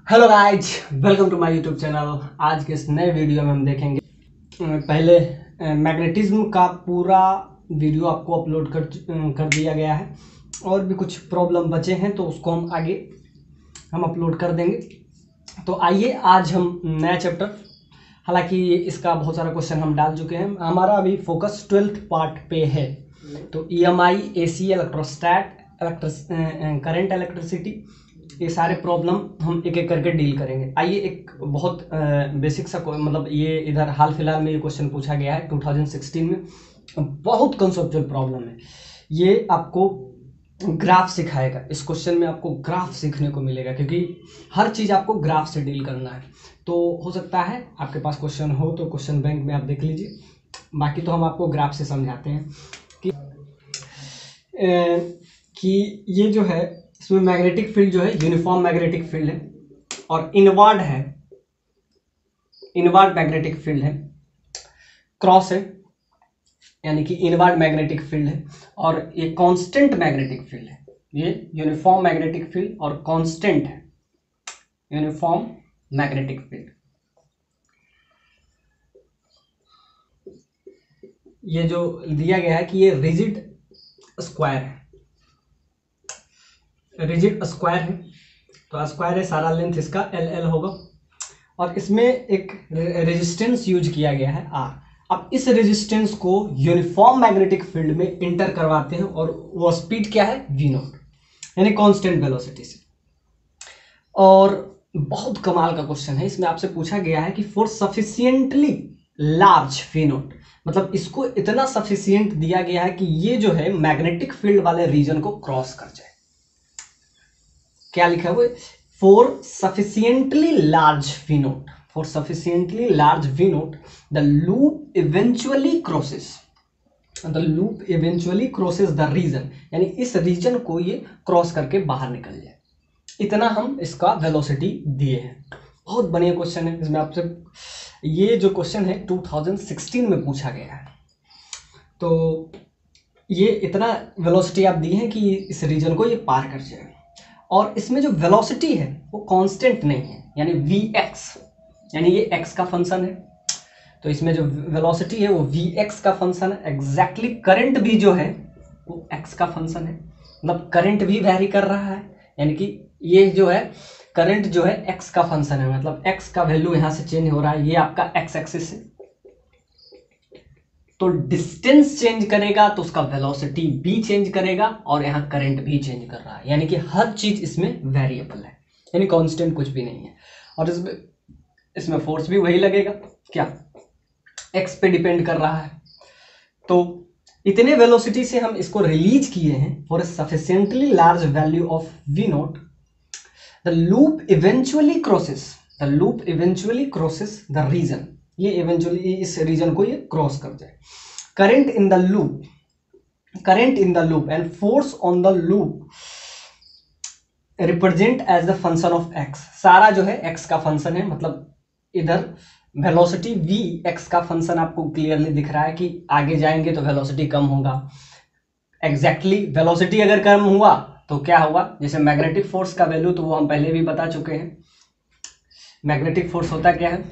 Hello guys, welcome to my YouTube channel. आज के इस नए वीडियो में हम देखेंगे पहले मैग्नेटिज्म का पूरा वीडियो आपको अपलोड कर दिया गया है और भी कुछ प्रॉब्लम बचे हैं तो उसको हम आगे अपलोड कर देंगे। तो आइए आज हम नया चैप्टर, हालांकि इसका बहुत सारा क्वेश्चन हम डाल चुके हैं, हमारा अभी फोकस 12th पार्ट पे है। तो EMI, AC, इलेक्ट्रोस्टैट, करंट, इलेक्ट्रिसिटी, ये सारे प्रॉब्लम हम एक एक करके डील करेंगे। आइए, एक बहुत बेसिक सा मतलब ये इधर हाल फिलहाल में ये क्वेश्चन पूछा गया है 2016 में, बहुत कंसेप्चुअल प्रॉब्लम है। ये आपको ग्राफ सिखाएगा। इस क्वेश्चन में आपको ग्राफ सीखने को मिलेगा क्योंकि हर चीज़ आपको ग्राफ से डील करना है। तो हो सकता है आपके पास क्वेश्चन हो तो क्वेश्चन बैंक में आप देख लीजिए, बाकी तो हम आपको ग्राफ से समझाते हैं कि ये जो है, इसमें मैग्नेटिक फील्ड जो है यूनिफॉर्म मैग्नेटिक फील्ड है और इनवर्ड है, इनवर्ड मैग्नेटिक फील्ड है, क्रॉस है, यानी कि इनवर्ड मैग्नेटिक फील्ड है, और ये कांस्टेंट मैग्नेटिक फील्ड है। ये यूनिफॉर्म मैग्नेटिक फील्ड और कांस्टेंट है, यूनिफॉर्म मैग्नेटिक फील्ड। ये जो दिया गया है कि ये रिजिड स्क्वायर है, रिजिड स्क्वायर है, तो स्क्वायर है, सारा लेंथ इसका LL होगा और इसमें एक रेजिस्टेंस यूज किया गया है R। अब इस रेजिस्टेंस को यूनिफॉर्म मैग्नेटिक फील्ड में इंटर करवाते हैं और वो स्पीड क्या है, V0, यानी कांस्टेंट वेलोसिटी से। और बहुत कमाल का क्वेश्चन है, इसमें आपसे पूछा गया है कि फॉर सफिशिएंटली लार्ज V0, मतलब इसको इतना सफिशिएंट दिया गया है कि ये जो है मैग्नेटिक फील्ड वाले रीजन को क्रॉस कर जाए। क्या लिखा हुआ है, for sufficiently large V0, for sufficiently large V0 the loop eventually crosses, the loop eventually crosses the region, यानी इस रीजन को ये क्रॉस करके बाहर निकल जाए। इतना हम इसका वेलोसिटी दिए हैं। बहुत बढ़िया क्वेश्चन है। इसमें आपसे ये जो क्वेश्चन है 2016 में पूछा गया है, तो ये इतना वेलोसिटी आप दिए हैं कि इस रीजन को ये पार कर जाए। और इसमें जो वेलोसिटी है वो कांस्टेंट नहीं है, यानी Vx, यानी ये x का फंक्शन है, तो इसमें जो वेलोसिटी है वो Vx का फंक्शन है। एग्जैक्टली करंट भी जो है वो x का फंक्शन है, मतलब करंट भी वैरी कर रहा है, यानी कि ये जो है करंट जो है x का फंक्शन है, मतलब x का वैल्यू यहां से चेंज हो रहा है, ये आपका x एक्सिस है। तो डिस्टेंस चेंज करेगा तो उसका वेलोसिटी भी चेंज करेगा और यहाँ करंट भी चेंज कर रहा है, यानी कि हर चीज इसमें वेरिएबल है, यानी कांस्टेंट कुछ भी नहीं है। और इसमें फोर्स भी वही लगेगा, क्या x पे डिपेंड कर रहा है। तो इतने वेलोसिटी से हम इसको रिलीज किए हैं for a sufficiently large value of V0 the loop eventually crosses, the loop eventually crosses the region, ये इवेंचुअली इस रीजन को ये क्रॉस कर जाए। Current in the loop, current in the loop and force on the loop represent as the function of x, सारा जो है x का फंक्शन है, मतलब इधर वेलोसिटी Vx का फंक्शन आपको क्लियरली दिख रहा है कि आगे जाएंगे तो वेलोसिटी कम होगा। एग्जैक्टली वेलोसिटी अगर कम हुआ तो क्या होगा, जैसे मैग्नेटिक फोर्स का वैल्यू तो वो हम पहले भी बता चुके हैं। मैग्नेटिक फोर्स होता क्या है,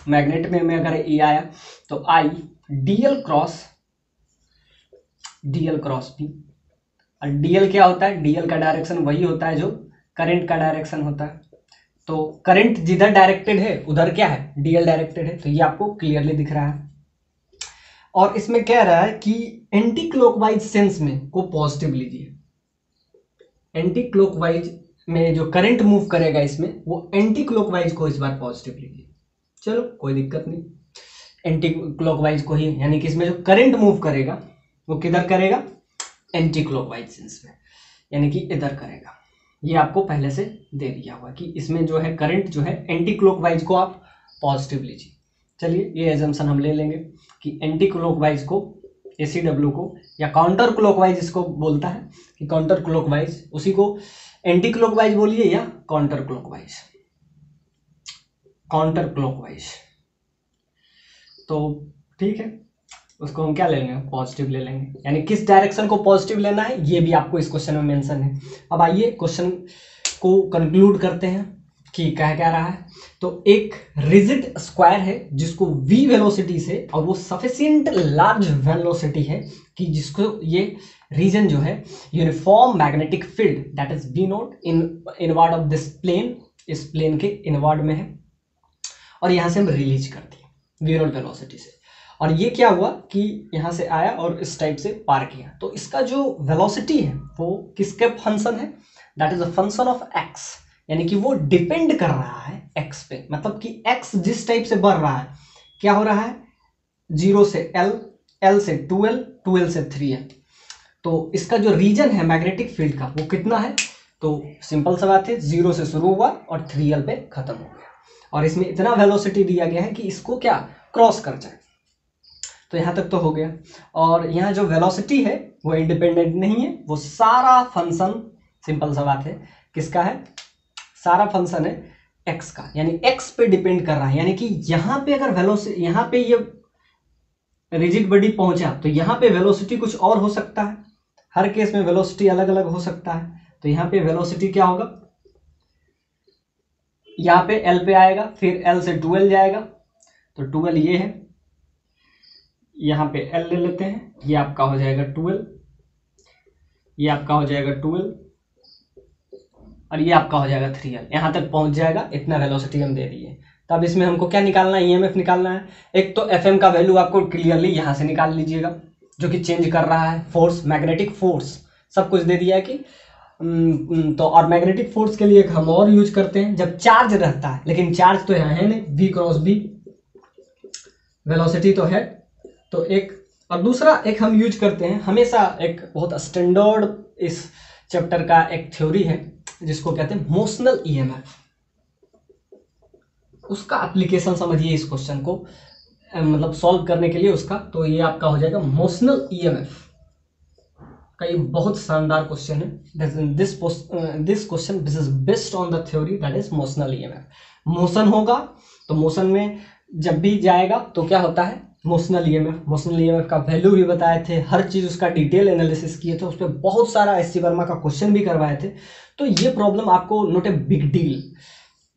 मैग्नेट में अगर E आया तो I dl क्रॉस B, और dl क्या होता है, dl का डायरेक्शन वही होता है जो करंट का डायरेक्शन होता है। तो करंट जिधर डायरेक्टेड है उधर क्या है, dl डायरेक्टेड है, तो ये आपको क्लियरली दिख रहा है। और इसमें कह रहा है कि एंटी क्लॉकवाइज सेंस में को पॉजिटिव लीजिए, एंटी क्लॉकवाइज में जो करंट मूव करेगा इसमें वो एंटी क्लॉकवाइज को इस बार पॉजिटिव लीजिए। चलो कोई दिक्कत नहीं, एंटी क्लॉकवाइज को ही, यानी कि इसमें जो करंट मूव करेगा वो किधर करेगा, एंटी क्लॉकवाइज सेंस में, यानी कि इधर करेगा। ये आपको पहले से दे दिया हुआ कि इसमें जो है करंट जो है एंटी क्लॉकवाइज को आप पॉजिटिव लीजिए। चलिए ये एजम्पशन हम ले लेंगे कि एंटी क्लॉकवाइज को, ACW को, या काउंटर क्लॉकवाइज इसको बोलता है कि काउंटर क्लॉकवाइज, उसी को एंटी क्लॉकवाइज बोलिए या काउंटर क्लॉकवाइज, काउंटर क्लॉकवाइज। तो ठीक है, उसको हम क्या ले लेंगे, पॉजिटिव ले लेंगे, यानी किस डायरेक्शन को पॉजिटिव लेना है ये भी आपको इस क्वेश्चन में मेंशन है। अब आइए क्वेश्चन को कंक्लूड करते हैं कि क्या रहा है, तो एक रिजिड स्क्वायर है जिसको v वेलोसिटी से, और वो सफिशिएंट लार्ज वेलोसिटी है कि जिसको ये रीजन जो है uniform magnetic field that is v note inward of this plane, इस प्लेन के इनवर्ड में है, और यहां से हम रिलीज कर दिए v नोट वेलोसिटी से। और ये क्या हुआ कि यहां से आया और इस टाइप से पार किया, तो इसका जो वेलोसिटी है वो किसके फंक्शन है, that is a function of x, यानी कि वो डिपेंड कर रहा है x पे, मतलब कि x जिस टाइप से बढ़ रहा है, क्या हो रहा है 0 से l, l से 2l, 2l से 3l, तो इसका जो रीजन है मैग्नेटिक फील्ड का वो कितना है, तो सिंपल सा बात है 0 से शुरू हुआ और 3l पे खत्म हो गया, और इसमें इतना वेलोसिटी दिया गया है कि इसको क्या क्रॉस कर जाए। तो यहां तक तो हो गया, और यहाँ जो वेलोसिटी है वो इंडिपेंडेंट नहीं है, वो सारा फंक्शन, सिंपल सा बात है किसका है, सारा फंक्शन है x का, यानी x पे डिपेंड कर रहा है, यानी कि यहाँ पे अगर वेलोसिटी, यहाँ पे ये रिजिड बॉडी पहुंचा तो यहाँ पे वेलोसिटी कुछ और हो सकता है, हर केस में वेलोसिटी अलग अलग हो सकता है, तो यहाँ पे वेलोसिटी क्या होगा, यहाँ पे l पे आएगा, फिर l से 2l जाएगा, तो 2l ये है, यहाँ पे l ले लेते हैं, ये आपका हो जाएगा 2l, ये आपका हो जाएगा 2l, और ये आपका हो जाएगा 3l, यहाँ तक पहुंच जाएगा, इतना वेलोसिटी हम दे दिए। तब इसमें हमको क्या निकालना है, ईएमएफ निकालना है। एक तो एफएम का वैल्यू आपको क्लियरली यहाँ से निकाल लीजिएगा, जो कि चेंज कर रहा है फोर्स, मैग्नेटिक फोर्स सब कुछ दे दिया है कि तो, और मैग्नेटिक फोर्स के लिए एक हम और यूज करते हैं जब चार्ज रहता है, लेकिन चार्ज तो यहाँ है नहीं, v क्रॉस b वेलोसिटी तो है, तो एक, और दूसरा एक हम यूज करते हैं हमेशा, एक बहुत स्टैंडर्ड इस चैप्टर का एक थ्योरी है जिसको कहते हैं मोशनल ईएमएफ, उसका एप्लीकेशन समझिए इस क्वेश्चन को, मतलब सॉल्व करने के लिए उसका, तो ये आपका हो जाएगा मोशनल ईएमएफ का, ये बहुत शानदार क्वेश्चन है। This question this is based on the theory that is motional EMF. Motion होगा तो मोशन में जब भी जाएगा तो क्या होता है मोशनल ईएमएफ, मोशनल ईएमएफ का वैल्यू भी बताए थे, हर चीज उसका डिटेल एनालिसिस किए थे, उस पर बहुत सारा एससी वर्मा का क्वेश्चन भी करवाए थे। तो ये प्रॉब्लम आपको नॉट ए बिग डील,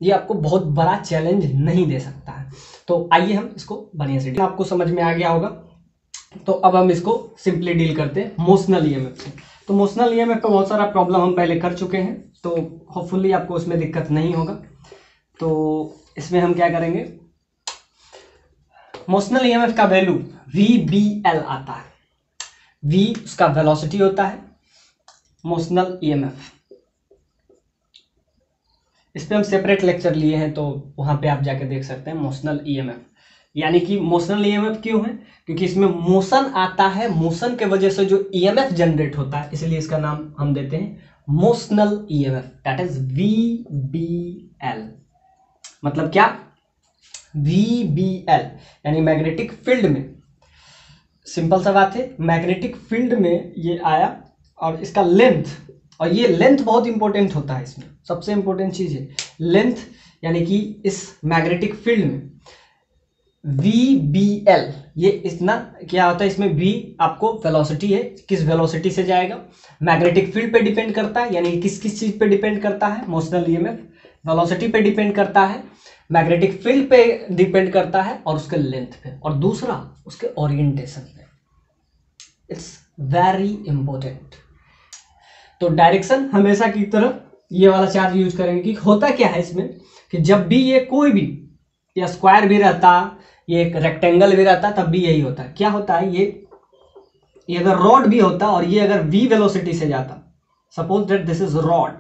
ये आपको बहुत बड़ा चैलेंज नहीं दे सकता है। तो आइए हम इसको बढ़िया से, आपको समझ में आ गया होगा, तो अब हम इसको सिंपली डील करते हैं मोशनल ईएमएफ से। तो मोशनल ईएमएफ का बहुत सारा प्रॉब्लम हम पहले कर चुके हैं, तो होपफुली आपको उसमें दिक्कत नहीं होगा। तो इसमें हम क्या करेंगे, मोशनल ईएमएफ का वैल्यू VBL आता है, V उसका वेलोसिटी होता है, मोशनल ईएमएफ इस पे हम सेपरेट लेक्चर लिए हैं, तो वहां पे आप जाके देख सकते हैं मोशनल ईएमएफ। यानी कि मोशनल ईएमएफ क्यों है, क्योंकि इसमें मोशन आता है, मोशन के वजह से जो ईएमएफ जनरेट होता है, इसलिए इसका नाम हम देते हैं motional EMF, that is VBL। मतलब क्या, VBL यानी मैग्नेटिक फील्ड में, सिंपल सा बात है, मैग्नेटिक फील्ड में ये आया और इसका लेंथ, और ये लेंथ बहुत इंपॉर्टेंट होता है, इसमें सबसे इंपॉर्टेंट चीज है लेंथ, यानी कि इस मैग्नेटिक फील्ड में VBL, ये इतना क्या होता है, इसमें V आपको वेलोसिटी है, किस वेलोसिटी से जाएगा, मैग्नेटिक फील्ड पे डिपेंड करता है, यानी किस किस चीज पे डिपेंड करता है, मोशनल ईएमएफ वेलोसिटी पे डिपेंड करता है, मैग्नेटिक फील्ड पे डिपेंड करता है, और उसके लेंथ पे, और दूसरा उसके ओरिएंटेशन पे। It's very important. तो डायरेक्शन हमेशा की तरह ये वाला चार्ज यूज करेंगे कि होता क्या है इसमें, कि जब भी ये कोई भी, या स्क्वायर भी रहता, ये एक रेक्टेंगल भी रहता, तब भी यही होता है, क्या होता है, ये अगर रॉड भी होता और ये अगर v वेलोसिटी से जाता, suppose that this is rod,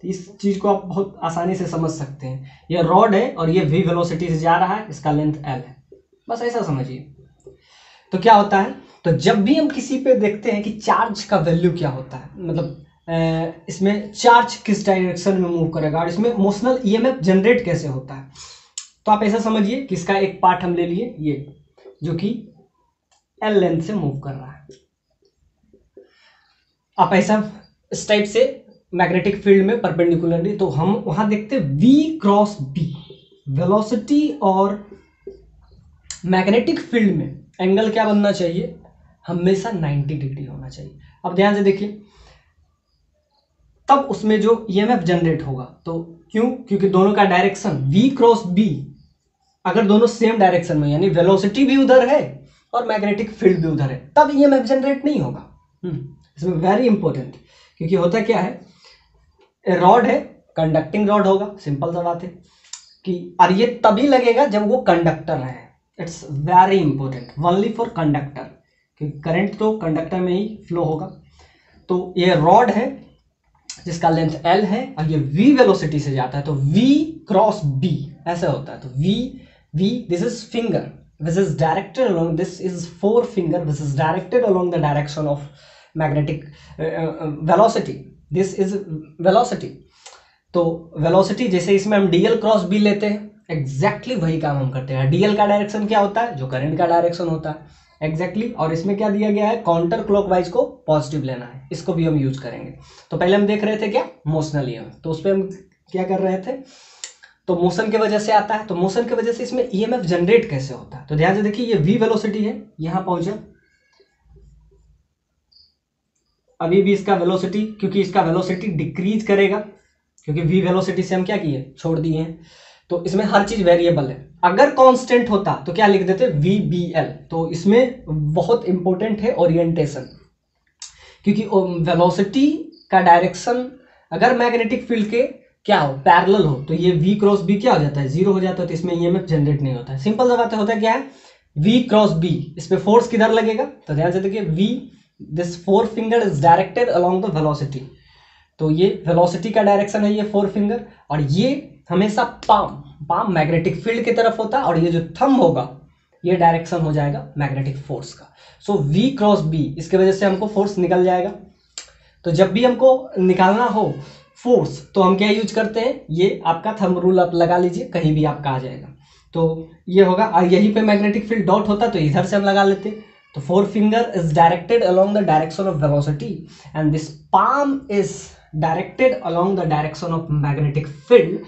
इस चीज को आप बहुत आसानी से समझ सकते हैं, ये रॉड है और ये v वेलोसिटी से जा रहा है, इसका लेंथ l है, बस ऐसा समझिए। तो क्या होता है, तो जब भी हम किसी पे देखते हैं कि चार्ज का वैल्यू क्या होता है, मतलब इसमें चार्ज किस डायरेक्शन में मूव करेगा, और इसमें मोशनल ईएमएफ जनरेट कैसे होता है, तो आप ऐसा समझिए कि इसका एक पार्ट हम ले लिए, ये जो कि L लेंथ से मूव कर रहा है, आप ऐसा इस टाइप से मैग्नेटिक फील्ड में परपेंडिकुलरली, तो हम वहां देखते हैं V क्रॉस B वेलोसिटी, और मैग्नेटिक फील्ड में एंगल क्या बनना चाहिए, हमेशा 90 डिग्री होना चाहिए। अब ध्यान से देखिए, तब उसमें जो ईएमएफ जनरेट होगा, तो क्यों? क्योंकि दोनों का डायरेक्शन v क्रॉस b अगर दोनों सेम डायरेक्शन में, यानी वेलोसिटी भी उधर है और मैग्नेटिक फील्ड भी उधर है, तब ईएमएफ जनरेट नहीं होगा। इसमें वेरी इंपॉर्टेंट, क्योंकि होता क्या है, रॉड है, कंडक्टिंग रॉड होगा, सिंपल सा बात है कि, और ये तभी लगेगा जब वो कंडक्टर है। It's very important only for conductor, क्योंकि करंट तो कंडक्टर में ही फ्लो होगा। तो ये रॉड है जिसका लेंथ L है और ये v वेलोसिटी से जाता है, तो v क्रॉस b ऐसे होता है। तो v this is finger, this is directed along, this is four finger, this is directed along the direction of magnetic velocity, this is velocity. तो वेलोसिटी जैसे इसमें हम dl क्रॉस b लेते हैं, एग्जैक्टली वही काम हम करते हैं। dl का डायरेक्शन क्या होता है? जो करंट का डायरेक्शन होता है, एग्जैक्टली। और इसमें क्या दिया गया है? काउंटर क्लॉकवाइज को पॉजिटिव लेना है, इसको भी हम यूज करेंगे। तो पहले हम देख रहे थे क्या, मोशनल ईएमएफ, तो उस पर हम क्या कर रहे थे, तो मोशन के वजह से आता है। तो मोशन की वजह से इसमें ईएमएफ जनरेट कैसे होता है, तो ध्यान से देखिए, ये v वेलोसिटी है, यहां पहुंचा, अभी भी इसका वेलोसिटी, क्योंकि इसका वेलोसिटी डिक्रीज करेगा, क्योंकि v वेलोसिटी से हम क्या किए, छोड़ दिए हैं। तो इसमें हर चीज वेरिएबल है। अगर कांस्टेंट होता तो क्या लिख देते, VBL। तो इसमें बहुत इंपॉर्टेंट है ओरिएंटेशन, क्योंकि वेलोसिटी का डायरेक्शन अगर मैग्नेटिक फील्ड के क्या हो, पैरेलल हो, तो ये v क्रॉस b क्या हो जाता है, जीरो हो जाता है। तो इसमें ईएमएफ जनरेट नहीं होता है। सिंपल सा बात होता है क्या है, v क्रॉस b, इस पे फोर्स किधर लगेगा, तो ध्यान से देखिए, v this four finger is directed along the velocity. तो ये वेलोसिटी का डायरेक्शन है, ये फोर फिंगर, और ये हमेशा पाम मैग्नेटिक फील्ड की तरफ होता है, और ये जो थंब होगा ये डायरेक्शन हो जाएगा मैग्नेटिक फोर्स का। सो v क्रॉस b, इसके वजह से हमको फोर्स निकल जाएगा। तो जब भी हमको निकालना हो फोर्स, तो हम क्या यूज करते हैं, ये आपका थंब रूल आप लगा लीजिए, कहीं भी आपका आ जाएगा। तो ये होगा, और यहीं पे मैग्नेटिक फील्ड डॉट होता, तो इधर से हम लगा लेते। तो four finger is directed along the direction of velocity and this palm is directed along the direction of magnetic field,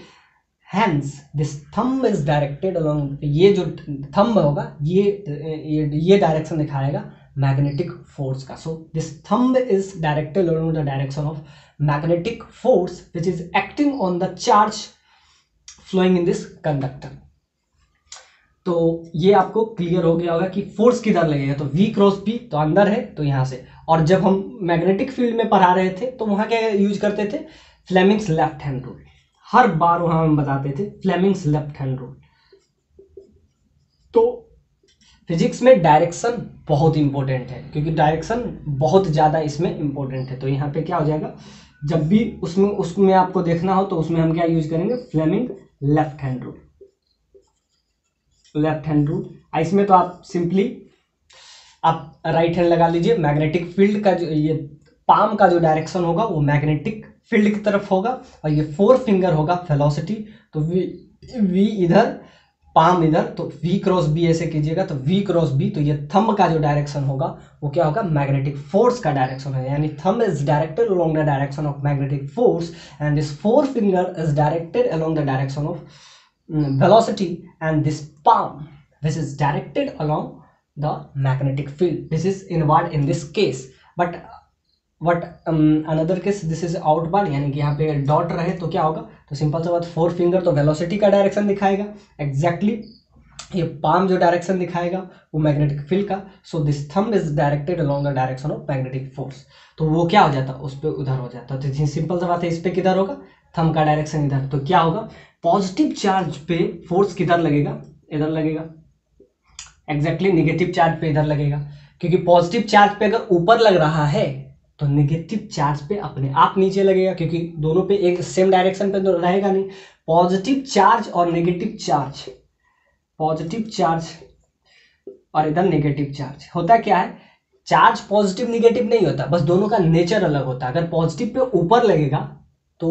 hence this thumb is directed along, ये जो थंब होगा ये डायरेक्शन दिखाएगा मैग्नेटिक फोर्स का। So this thumb is directed along the direction of magnetic force which is acting on the charge flowing in this conductor. तो ये आपको clear हो गया होगा कि फोर्स किधर लगेगा, तो v क्रॉस p तो अंदर है, तो यहाँ से। और जब हम मैग्नेटिक फील्ड में पढ़ा रहे थे तो वहां क्या यूज करते थे, फ्लेमिंग्स लेफ्ट हैंड रूल, हर बार वहां हम बताते थे फ्लेमिंग्स लेफ्ट हैंड रूल। तो फिजिक्स में डायरेक्शन बहुत इंपॉर्टेंट है, क्योंकि डायरेक्शन बहुत ज्यादा इसमें इंपॉर्टेंट है। तो यहाँ पे क्या हो जाएगा, जब भी उसमें आपको देखना हो तो उसमें हम क्या यूज करेंगे, Fleming left hand rule, left hand rule. इसमें तो आप सिंपली आप राइट हैंड लगा लीजिए, मैग्नेटिक फील्ड का जो ये पाम का जो डायरेक्शन होगा वो मैग्नेटिक फील्ड की तरफ होगा, और ये फोर फिंगर होगा वेलोसिटी। तो v इधर, पाम इधर, तो v क्रॉस b ऐसे कीजिएगा, तो v क्रॉस b, तो ये थंब का जो डायरेक्शन होगा वो क्या होगा, मैग्नेटिक फोर्स का डायरेक्शन है, यानी thumb is directed along the direction of magnetic force and this four finger is directed along the direction of velocity and this palm which is directed along the magnetic field. This is inward in this case, but what another case this is outward, यानी कि यहाँ पे dot रहे तो क्या होगा, तो simple सा बात, फोर फिंगर तो वेलोसिटी का डायरेक्शन दिखाएगा एग्जैक्टली, ये पाम जो डायरेक्शन दिखाएगा वो मैग्नेटिक फील्ड का। So this thumb is directed along the direction of magnetic force, तो वो क्या हो जाता, उस पर उधर हो जाता। तो सिंपल सा बात है, इस पर किधर होगा, थंब का डायरेक्शन इधर, तो क्या होगा, पॉजिटिव चार्ज पे फोर्स किधर लगेगा, इधर लगेगा, एग्जैक्टली नेगेटिव चार्ज पे इधर लगेगा, क्योंकि पॉजिटिव चार्ज पे अगर ऊपर लग रहा है तो नेगेटिव चार्ज पे अपने आप नीचे लगेगा, क्योंकि दोनों पे एक सेम डायरेक्शन पे तो रहेगा नहीं। पॉजिटिव चार्ज और नेगेटिव चार्ज, पॉजिटिव चार्ज और इधर नेगेटिव चार्ज, होता क्या है, चार्ज पॉजिटिव नेगेटिव नहीं होता, बस दोनों का नेचर अलग होता है। अगर पॉजिटिव पे ऊपर लगेगा तो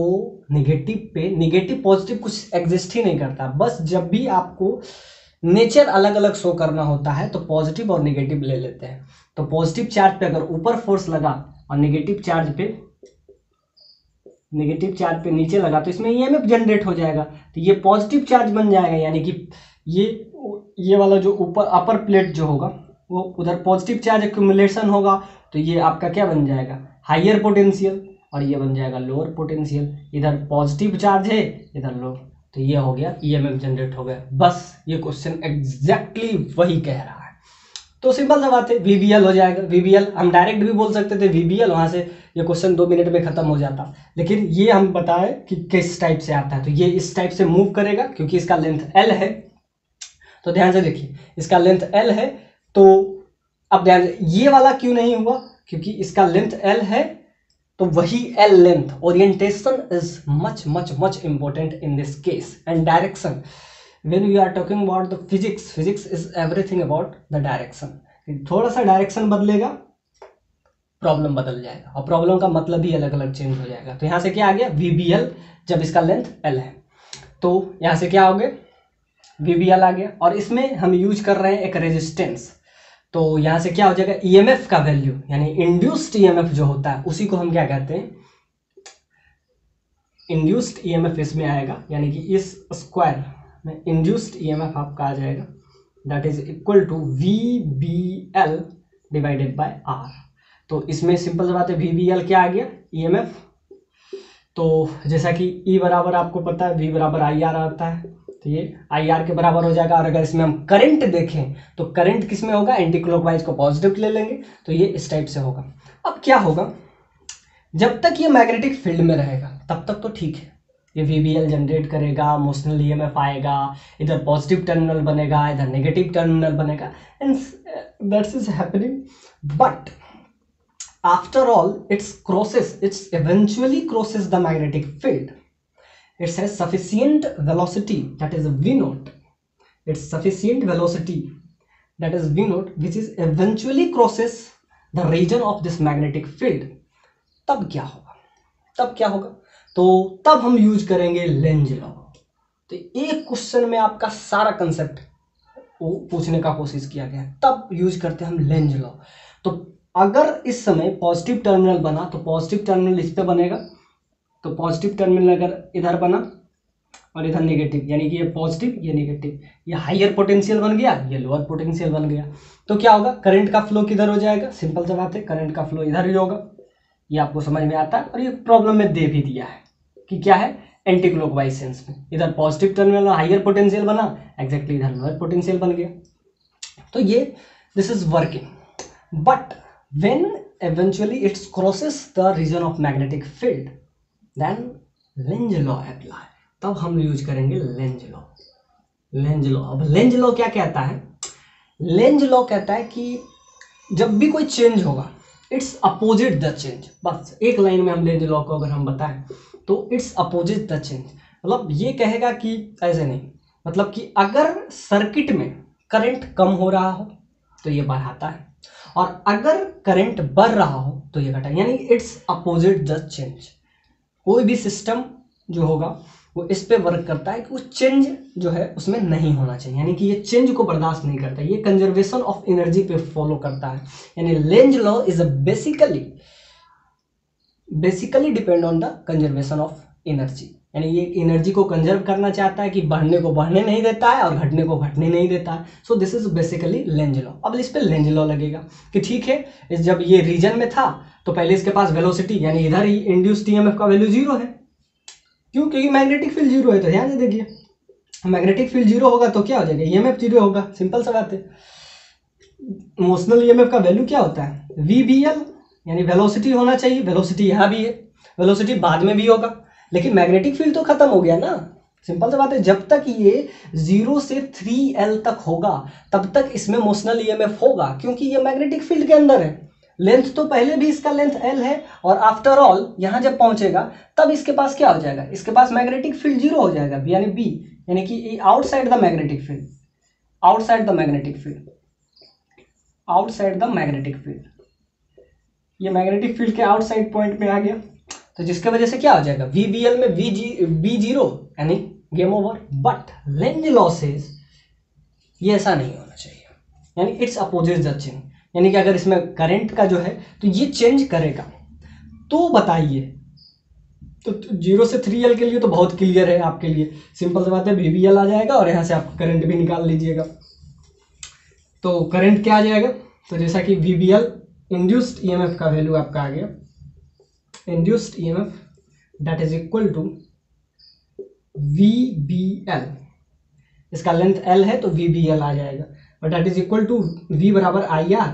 नेगेटिव पे, नेगेटिव पॉजिटिव कुछ एग्जिस्ट ही नहीं करता, बस जब भी आपको नेचर अलग अलग शो करना होता है तो पॉजिटिव और नेगेटिव ले लेते हैं। तो पॉजिटिव चार्ज पे अगर ऊपर फोर्स लगा और नेगेटिव चार्ज पे नीचे लगा तो इसमें ईएमएफ जनरेट हो जाएगा, तो ये पॉजिटिव चार्ज बन जाएगा, यानी कि ये वाला जो ऊपर अपर प्लेट जो होगा वो उधर पॉजिटिव चार्ज एक्यूमुलेशन होगा, तो ये आपका क्या बन जाएगा, हाइयर पोटेंशियल, और ये बन जाएगा लोअर पोटेंशियल। इधर पॉजिटिव चार्ज है, इधर लो, तो ये हो गया ईएमएफ जनरेट हो गया। बस ये क्वेश्चन एग्जैक्टली वही कह रहा है। तो सिंपल सा बात है, वीबीएल हो जाएगा। वीबीएल हम डायरेक्ट भी बोल सकते थे वीबीएल, वहां से ये क्वेश्चन 2 मिनट में खत्म हो जाता, लेकिन ये हम बताए कि किस टाइप से आता है। तो ये इस टाइप से मूव करेगा क्योंकि इसका लेंथ एल है। तो ध्यान से देखिए, इसका लेंथ एल है, तो अब ध्यान से ये वाला क्यों नहीं हुआ, क्योंकि इसका लेंथ एल है, तो वही L length. Orientation is much much much important in this case, and direction. when we are talking about the physics is everything about the direction। थोड़ा सा डायरेक्शन बदलेगा, प्रॉब्लम बदल जाएगा, और प्रॉब्लम का मतलब भी अलग अलग चेंज हो जाएगा। तो यहाँ से क्या आ गया, वीबीएल, जब इसका लेंथ एल है, तो यहाँ से क्या हो गया, वीबीएल आ गया। और इसमें हम यूज कर रहे हैं एक रेजिस्टेंस, तो यहाँ से क्या हो जाएगा, ईएमएफ का वैल्यू, यानी इंड्यूस्ड ईएमएफ जो होता है उसी को हम क्या कहते हैं, इंड्यूस्ड ईएमएफ इसमें आएगा, यानी कि इस स्क्वायर में इंड्यूस्ड ईएमएफ आपका आ जाएगा, that is equal to VBL divided by R। तो इसमें सिंपल सी बात है, VBL क्या आ गया, ईएमएफ। तो जैसा कि E बराबर आपको पता है, V बराबर IR आता है, तो ये IR के बराबर हो जाएगा। और अगर इसमें हम करंट देखें तो करंट किस में होगा, एंटी क्लॉकवाइज को पॉजिटिव ले लेंगे, तो ये इस टाइप से होगा। अब क्या होगा, जब तक ये मैग्नेटिक फील्ड में रहेगा तब तक तो ठीक है, ये VBL जनरेट करेगा, मोशनल ईएमएफ आएगा, इधर पॉजिटिव टर्मिनल बनेगा, इधर नेगेटिव टर्मिनल बनेगा, and that's is happening. But after all it's eventually crosses the magnetic field. It has sufficient velocity, that is V naught. It's sufficient velocity, that is V naught, which is eventually crosses the region of this magnetic field. तब क्या होगा, तो तब हम use करेंगे Lenz law. तो एक question में आपका सारा कंसेप्ट पूछने का कोशिश किया गया है, तब यूज करते हैं हम लेंज लॉ। तो अगर इस समय पॉजिटिव टर्मिनल बना तो पॉजिटिव टर्मिनल इस पे बनेगा, तो पॉजिटिव टर्मिनल अगर इधर बना और इधर नेगेटिव, यानी कि ये पॉजिटिव ये नेगेटिव, ये हायर पोटेंशियल बन गया, ये लोअर पोटेंशियल बन गया, तो क्या होगा, करंट का फ्लो किधर हो जाएगा, सिंपल सी बात है, करंट का फ्लो इधर ही होगा। ये आपको समझ में आता है, और ये प्रॉब्लम में दे भी दिया है कि क्या है, एंटी क्लॉकवाइज सेंस में, इधर पॉजिटिव टर्मिनल हायर पोटेंशियल बना, एग्जैक्टली इधर लोअर पोटेंशियल बन गया। तो ये this is working, but when eventually it crosses the region of magnetic field, then Lenz law apply, तब हम यूज करेंगे लेंज लॉ। अब लेंज लॉ क्या कहता है, लेंज लॉ कहता है कि जब भी कोई चेंज होगा इट्स अपोजिट द चेंज। बस एक लाइन में हम लेंज लॉ को अगर हम बताएं तो इट्स अपोजिट द चेंज, मतलब ये कहेगा कि ऐसे नहीं, मतलब कि अगर सर्किट में करंट कम हो रहा हो तो ये बढ़ाता है, और अगर करंट बढ़ रहा हो तो ये घटा, यानी इट्स अपोजिट द चेंज। कोई भी सिस्टम जो होगा वो इस पे वर्क करता है कि वो चेंज जो है उसमें नहीं होना चाहिए, यानी कि ये चेंज को बर्दाश्त नहीं करता, ये कंजर्वेशन ऑफ एनर्जी पे फॉलो करता है। यानी Lenz law is basically depend on the conservation of energy, यानी ये एनर्जी को कंजर्व करना चाहता है कि बढ़ने को बढ़ने नहीं देता है और घटने को घटने नहीं देता है। So this is basically Lenz law. अब इस पे लेंज लॉ लगेगा कि ठीक है, इस जब ये रीजन में था तो पहले इसके पास वेलोसिटी, यानी इधर ही इंड्यूस्ड ईएमएफ का वैल्यू 0 है, क्यों, क्योंकि मैग्नेटिक फील्ड 0 है। तो ध्यान से देखिए, मैग्नेटिक फील्ड 0 होगा तो क्या हो जाएगा, ईएमएफ 0 होगा, सिंपल सा बात है। मोशनल ईएमएफ का वैल्यू क्या होता है, VBL, यानी वेलोसिटी होना चाहिए, वेलोसिटी यहाँ भी है, वेलोसिटी बाद में भी होगा, लेकिन मैग्नेटिक फील्ड तो खत्म हो गया ना, सिंपल सा बात है। जब तक ये 0 से 3L तक होगा तब तक इसमें मोशनल ईएमएफ होगा, क्योंकि ये मैग्नेटिक फील्ड के अंदर है। लेंथ तो पहले भी इसका लेंथ L है, और आफ्टर ऑल यहाँ जब पहुंचेगा तब इसके पास क्या हो जाएगा, इसके पास मैग्नेटिक फील्ड 0 हो जाएगा, यानी B, यानी कि outside the magnetic field, outside the magnetic field, outside the magnetic field, ये मैग्नेटिक फील्ड के आउटसाइड पॉइंट में आ गया। तो जिसके वजह से क्या हो जाएगा, VBL में B0, यानी game over. But Lenz law says ये ऐसा नहीं होना चाहिए, यानी इट्स अपोजिट द चेंज, यानी कि अगर इसमें करंट का जो है तो ये चेंज करेगा। तो बताइए, तो 0 से 3L के लिए तो बहुत क्लियर है आपके लिए, सिंपल सी बात है, VBL आ जाएगा और यहाँ से आप करंट भी निकाल लीजिएगा। तो करंट क्या आ जाएगा, तो जैसा कि VBL इंड्यूस्ड ईएमएफ का वैल्यू आपका आ गया induced EMF that is equal to VBL, इसका लेंथ L है तो VBL आ जाएगा, और that is equal to V बराबर IR,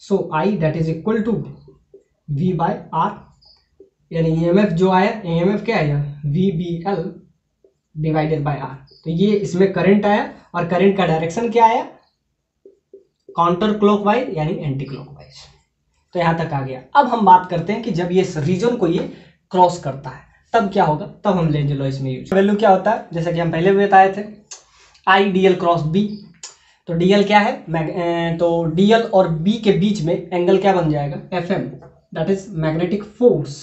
so I that is equal to V by R, यानी EMF जो आया, EMF क्या आया, VBL डिवाइडेड बाय R। तो ये इसमें करंट आया, और करंट का डायरेक्शन क्या आया, काउंटर क्लॉकवाइज यानी एंटी क्लॉकवाइज। तो यहां तक आ गया। अब हम बात करते हैं कि जब ये रीजन को ये क्रॉस करता है तब क्या होगा, तब हम लेंज लॉ इसमें यूज। वैल्यू क्या होता है, जैसा कि हम पहले भी बताए थे, I DL क्रॉस B। तो DL क्या है, तो DL और B के बीच में एंगल क्या बन जाएगा, FM, that is magnetic force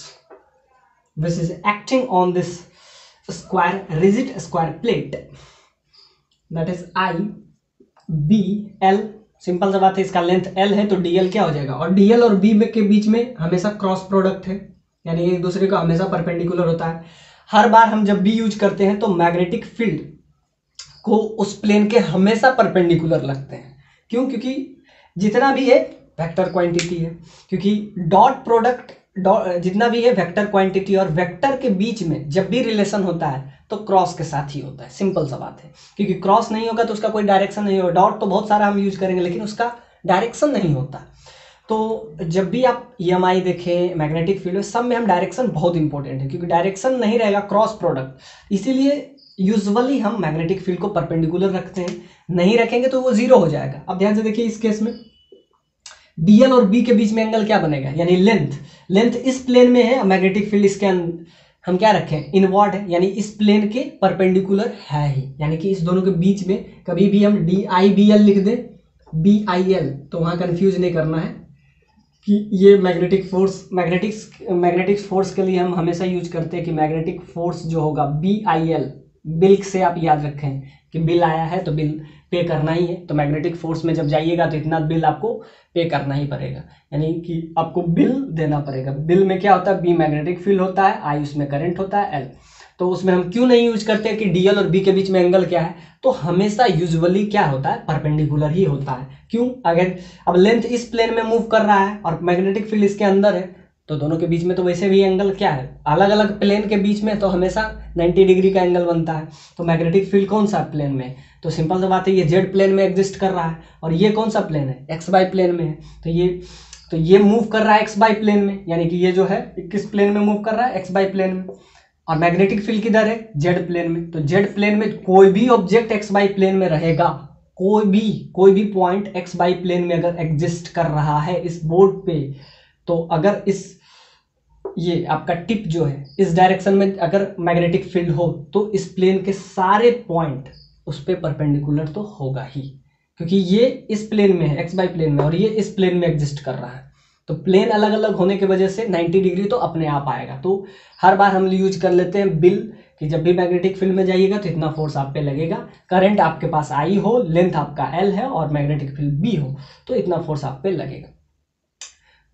which is acting on this square rigid square plate, that is IBL। Simple सा बात है, इसका लेंथ L है तो DL क्या हो जाएगा, और DL और B के बीच में हमेशा क्रॉस प्रोडक्ट है, यानी एक दूसरे को हमेशा परपेंडिकुलर होता है। हर बार हम जब भी यूज करते हैं तो मैग्नेटिक फील्ड को उस प्लेन के हमेशा परपेंडिकुलर लगते हैं। क्यों, क्योंकि जितना भी है वेक्टर क्वांटिटी है, क्योंकि डॉट प्रोडक्ट जितना भी है वेक्टर क्वांटिटी, और वेक्टर के बीच में जब भी रिलेशन होता है तो क्रॉस के साथ ही होता है। सिंपल सा बात है, क्योंकि क्रॉस नहीं होगा तो उसका कोई डायरेक्शन नहीं होगा। डॉट तो बहुत सारा हम यूज करेंगे लेकिन उसका डायरेक्शन नहीं होता। तो जब भी आप EMI देखें, मैग्नेटिक फील्ड, सब में हम डायरेक्शन बहुत इंपॉर्टेंट है, क्योंकि डायरेक्शन नहीं रहेगा क्रॉस प्रोडक्ट, इसीलिए यूजुअली हम मैग्नेटिक फील्ड को परपेंडिकुलर रखते हैं। नहीं रखेंगे तो वो जीरो हो जाएगा। अब ध्यान से देखिए, इस केस में DL और B के बीच में एंगल क्या बनेगा, यानी लेंथ इस प्लेन में है, मैग्नेटिक फील्ड इसके हम क्या रखें, इनवर्ड है, यानी इस प्लेन के परपेंडिकुलर है ही, यानी कि इस दोनों के बीच में कभी भी हम DIBL लिख दें, BIL, तो वहां कंफ्यूज नहीं करना है कि ये मैग्नेटिक फोर्स के लिए हम हमेशा यूज करते हैं कि मैग्नेटिक फोर्स जो होगा BIL, बिल से आप याद रखें कि बिल आया है तो बिल पे करना ही है। तो मैग्नेटिक फोर्स में जब जाइएगा तो इतना बिल आपको पे करना ही पड़ेगा, यानी कि आपको बिल देना पड़ेगा। बिल में क्या होता है, B मैग्नेटिक फील्ड होता है, I उसमें करंट होता है, L। तो उसमें हम क्यों नहीं यूज करते कि DL और B के बीच में एंगल क्या है, तो हमेशा यूजुअली क्या होता है, परपेंडिकुलर ही होता है। क्यों, अगर अब लेंथ इस प्लेन में मूव कर रहा है और मैग्नेटिक फील्ड इसके अंदर है, तो दोनों के बीच में तो वैसे भी एंगल क्या है, अलग अलग प्लेन के बीच में तो हमेशा 90 डिग्री का एंगल बनता है। तो मैग्नेटिक फील्ड कौन सा प्लेन में, तो सिंपल सा बात है, ये जेड प्लेन में एग्जिस्ट कर रहा है, और ये कौन सा प्लेन है, एक्स वाई प्लेन में है। तो ये मूव कर रहा है एक्स वाई प्लेन में, यानी कि ये जो है किस प्लेन में मूव कर रहा है, एक्स वाई प्लेन में, और मैग्नेटिक फील्ड किधर है, जेड प्लेन में। तो जेड प्लेन में कोई भी ऑब्जेक्ट एक्स वाई प्लेन में रहेगा, कोई भी पॉइंट एक्स वाई प्लेन में अगर एग्जिस्ट कर रहा है इस बोर्ड पे, तो अगर ये आपका टिप जो है इस डायरेक्शन में अगर मैग्नेटिक फील्ड हो तो इस प्लेन के सारे पॉइंट उस पे परपेंडिकुलर तो होगा ही, क्योंकि ये इस प्लेन में है, एक्स वाई प्लेन में, और ये इस प्लेन में एग्जिस्ट कर रहा है। तो प्लेन अलग अलग होने की वजह से 90 डिग्री तो अपने आप आएगा। तो हर बार हम यूज कर लेते हैं बिल कि जब भी मैग्नेटिक फील्ड में जाइएगा तो इतना फोर्स आप पे लगेगा। करंट आपके पास I हो, लेंथ आपका L है, और मैग्नेटिक फील्ड B हो, तो इतना फोर्स आप पे लगेगा।